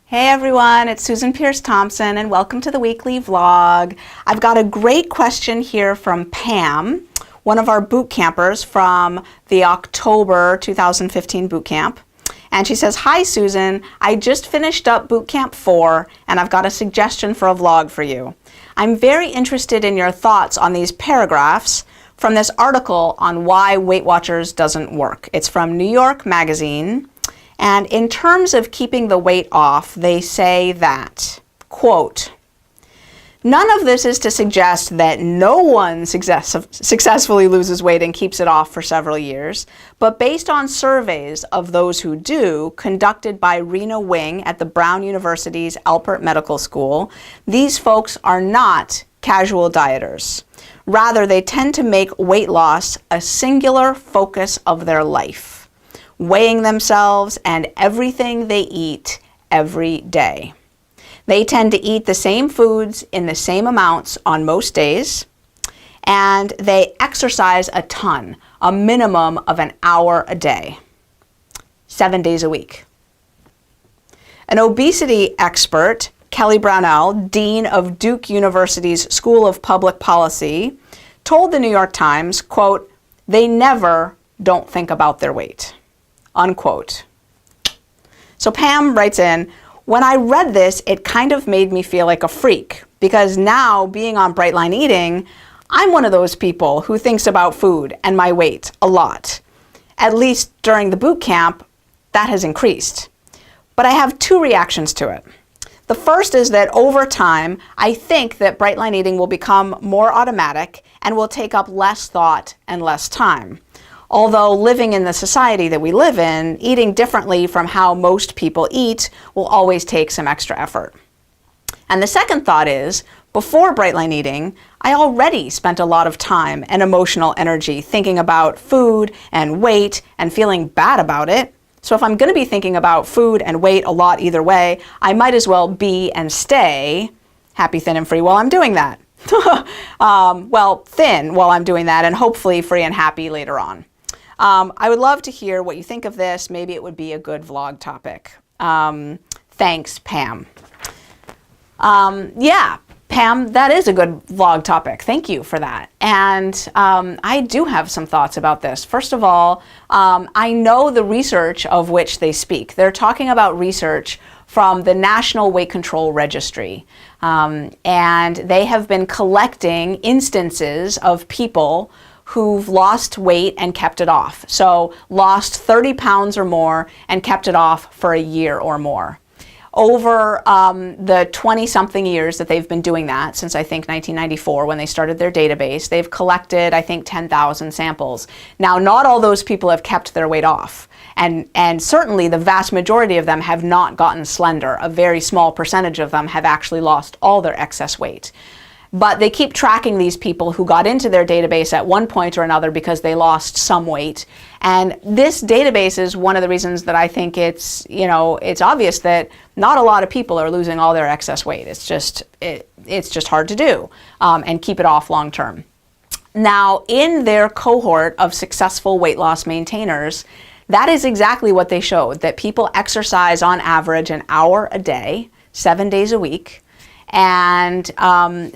Hey everyone, it's Susan Pierce Thompson and welcome to the weekly vlog. I've got a great question here from Pam, one of our boot campers from the October 2015 boot camp. And she says, "Hi Susan, I just finished up boot camp 4 and I've got a suggestion for a vlog for you. I'm very interested in your thoughts on these paragraphs from this article on why Weight Watchers doesn't work. It's from New York Magazine. And in terms of keeping the weight off, they say that, quote, none of this is to suggest that no one successfully loses weight and keeps it off for several years, but based on surveys of those who do, conducted by Rena Wing at the Brown University's Alpert Medical School, these folks are not casual dieters. Rather, they tend to make weight loss a singular focus of their life, weighing themselves and everything they eat every day. They tend to eat the same foods in the same amounts on most days, and they exercise a ton, a minimum of an hour a day, 7 days a week. An obesity expert, Kelly Brownell, dean of Duke University's School of Public Policy, told the New York Times, quote, they never don't think about their weight. Unquote. So Pam writes in, when I read this, it kind of made me feel like a freak because now being on Bright Line Eating, I'm one of those people who thinks about food and my weight a lot. At least during the boot camp, that has increased. But I have two reactions to it. The first is that over time, I think that Bright Line Eating will become more automatic and will take up less thought and less time. Although living in the society that we live in, eating differently from how most people eat will always take some extra effort. And the second thought is, before Bright Line Eating, I already spent a lot of time and emotional energy thinking about food and weight and feeling bad about it. So if I'm going to be thinking about food and weight a lot either way, I might as well be and stay happy, thin, and free while I'm doing that. Well, thin while I'm doing that and hopefully free and happy later on. I would love to hear what you think of this. Maybe it would be a good vlog topic. Thanks, Pam. Yeah, Pam, that is a good vlog topic. Thank you for that. And I do have some thoughts about this. First of all, I know the research of which they speak. They're talking about research from the National Weight Control Registry. And they have been collecting instances of people who've lost weight and kept it off. So lost 30 pounds or more and kept it off for a year or more. Over the 20-something years that they've been doing that, since I think 1994 when they started their database, they've collected, I think, 10,000 samples. Now, not all those people have kept their weight off. And certainly the vast majority of them have not gotten slender. A very small percentage of them have actually lost all their excess weight. But they keep tracking these people who got into their database at one point or another because they lost some weight. And this database is one of the reasons that I think it's obvious that not a lot of people are losing all their excess weight. It's just hard to do and keep it off long term. Now, in their cohort of successful weight loss maintainers, that is exactly what they showed, that people exercise on average an hour a day, 7 days a week, and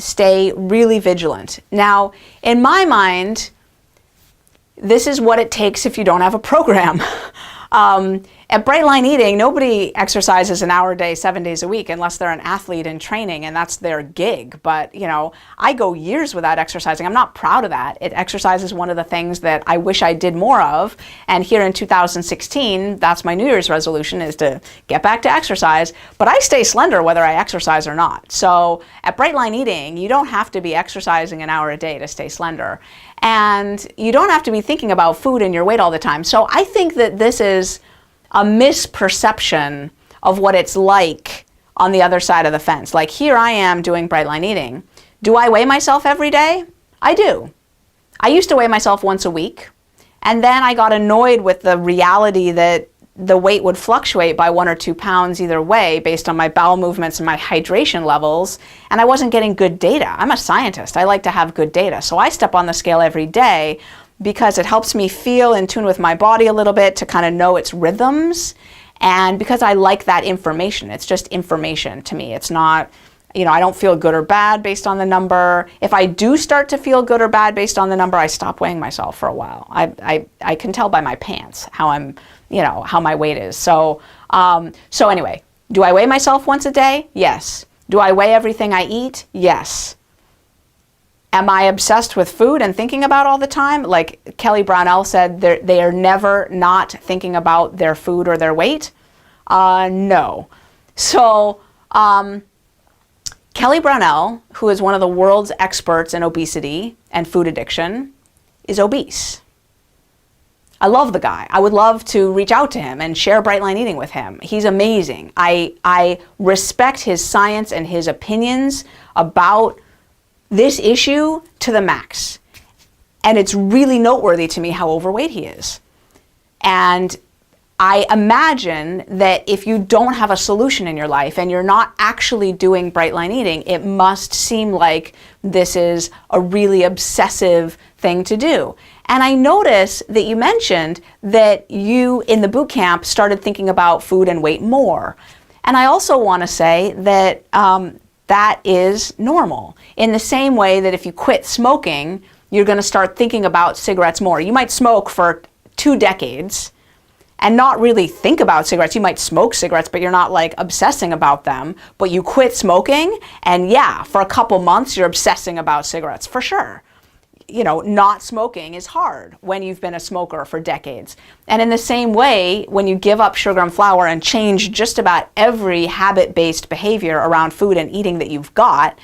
stay really vigilant. Now, in my mind, this is what it takes if you don't have a program. At Bright Line Eating, nobody exercises an hour a day, 7 days a week, unless they're an athlete in training and that's their gig. But, I go years without exercising. I'm not proud of that. Exercise is one of the things that I wish I did more of. And here in 2016, that's my New Year's resolution, is to get back to exercise. But I stay slender whether I exercise or not. So at Bright Line Eating, you don't have to be exercising an hour a day to stay slender. And you don't have to be thinking about food and your weight all the time. So I think that this is a misperception of what it's like on the other side of the fence. Like, here I am doing Bright Line Eating. Do I weigh myself every day? I do. I used to weigh myself once a week, and then I got annoyed with the reality that the weight would fluctuate by 1 or 2 pounds either way based on my bowel movements and my hydration levels, and I wasn't getting good data. I'm a scientist. I like to have good data. So I step on the scale every day because it helps me feel in tune with my body a little bit to kind of know its rhythms. And because I like that information, it's just information to me. It's not, I don't feel good or bad based on the number. If I do start to feel good or bad based on the number, I stop weighing myself for a while. I can tell by my pants how how my weight is. So anyway, do I weigh myself once a day? Yes. Do I weigh everything I eat? Yes. Am I obsessed with food and thinking about all the time? Like Kelly Brownell said, they are never not thinking about their food or their weight. No. So Kelly Brownell, who is one of the world's experts in obesity and food addiction, is obese. I love the guy. I would love to reach out to him and share Bright Line Eating with him. He's amazing. I respect his science and his opinions about this issue to the max. And it's really noteworthy to me how overweight he is. And I imagine that if you don't have a solution in your life and you're not actually doing Bright Line Eating, it must seem like this is a really obsessive thing to do. And I notice that you mentioned that you, in the boot camp, started thinking about food and weight more. And I also want to say that that is normal. In the same way that if you quit smoking, you're going to start thinking about cigarettes more. You might smoke for 2 decades and not really think about cigarettes. You might smoke cigarettes, but you're not like obsessing about them. But you quit smoking, and yeah, for a couple months, you're obsessing about cigarettes, for sure. Not smoking is hard when you've been a smoker for decades. And in the same way, when you give up sugar and flour and change just about every habit-based behavior around food and eating that you've got,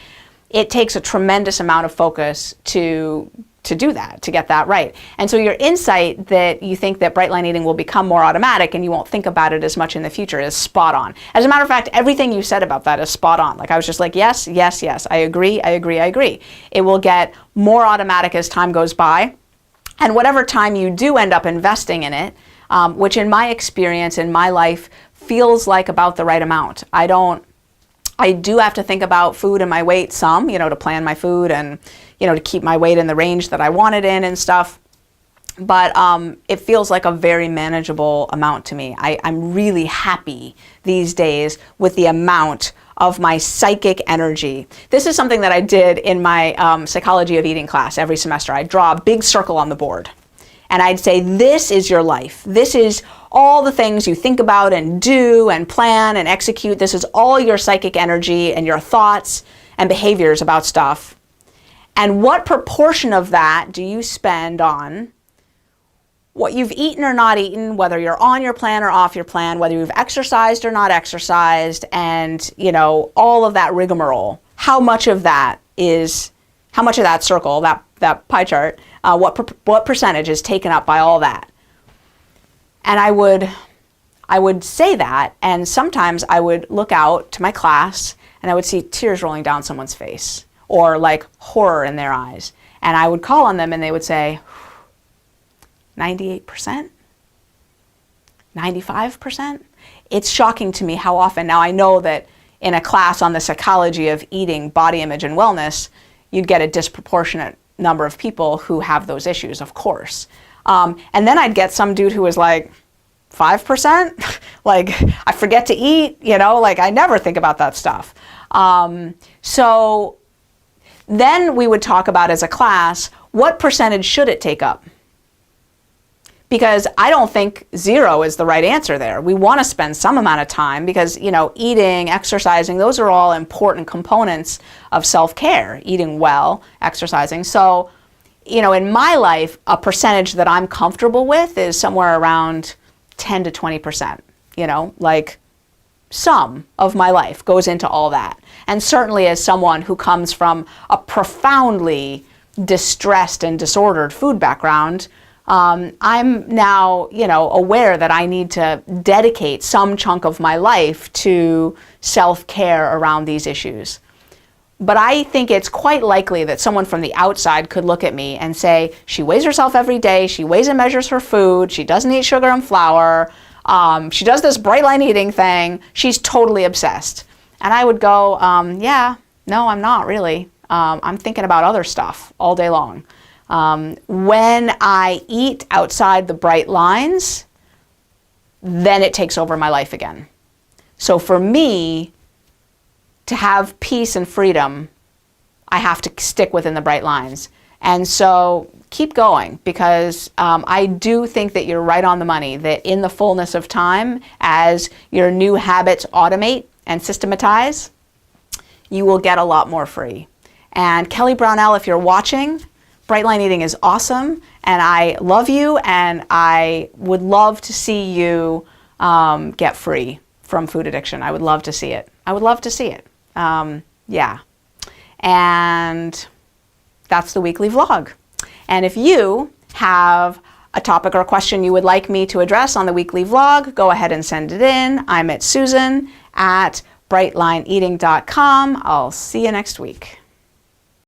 it takes a tremendous amount of focus to do that, to get that right. And so your insight that you think that Bright Line Eating will become more automatic and you won't think about it as much in the future is spot on. As a matter of fact, everything you said about that is spot on. Like I was just like, yes, yes, yes, I agree. It will get more automatic as time goes by. And whatever time you do end up investing in it, which in my experience, in my life, feels like about the right amount. I do have to think about food and my weight some, to plan my food and, to keep my weight in the range that I want it in and stuff. But it feels like a very manageable amount to me. I'm really happy these days with the amount of my psychic energy. This is something that I did in my Psychology of Eating class every semester. I'd draw a big circle on the board. And I'd say, this is your life. This is all the things you think about and do and plan and execute. This is all your psychic energy and your thoughts and behaviors about stuff. And what proportion of that do you spend on what you've eaten or not eaten, whether you're on your plan or off your plan, whether you've exercised or not exercised, and all of that rigmarole? How much of that circle, that pie chart, what percentage is taken up by all that? And I would say that, and sometimes I would look out to my class and I would see tears rolling down someone's face or like horror in their eyes. And I would call on them and they would say, 98%? 95%? It's shocking to me how often. Now I know that in a class on the psychology of eating, body image, and wellness, you'd get a disproportionate number of people who have those issues, of course. And then I'd get some dude who was like, 5%? Like, I forget to eat, like I never think about that stuff. So then we would talk about as a class, what percentage should it take up? Because I don't think 0 is the right answer there. We want to spend some amount of time because, eating, exercising, those are all important components of self-care, eating well, exercising. So, in my life, a percentage that I'm comfortable with is somewhere around 10 to 20%, like some of my life goes into all that. And certainly as someone who comes from a profoundly distressed and disordered food background, I'm now, aware that I need to dedicate some chunk of my life to self-care around these issues. But I think it's quite likely that someone from the outside could look at me and say, she weighs herself every day, she weighs and measures her food, she doesn't eat sugar and flour, she does this Bright Line Eating thing, she's totally obsessed. And I would go, yeah, no, I'm not really. I'm thinking about other stuff all day long. When I eat outside the bright lines, then it takes over my life again. So for me, to have peace and freedom, I have to stick within the bright lines. And so keep going, because I do think that you're right on the money, that in the fullness of time, as your new habits automate and systematize, you will get a lot more free. And Kelly Brownell, if you're watching, Bright Line Eating is awesome, and I love you, and I would love to see you get free from food addiction. I would love to see it. I would love to see it. Yeah. And that's the weekly vlog. And if you have a topic or a question you would like me to address on the weekly vlog, go ahead and send it in. I'm at Susan@brightlineeating.com. I'll see you next week.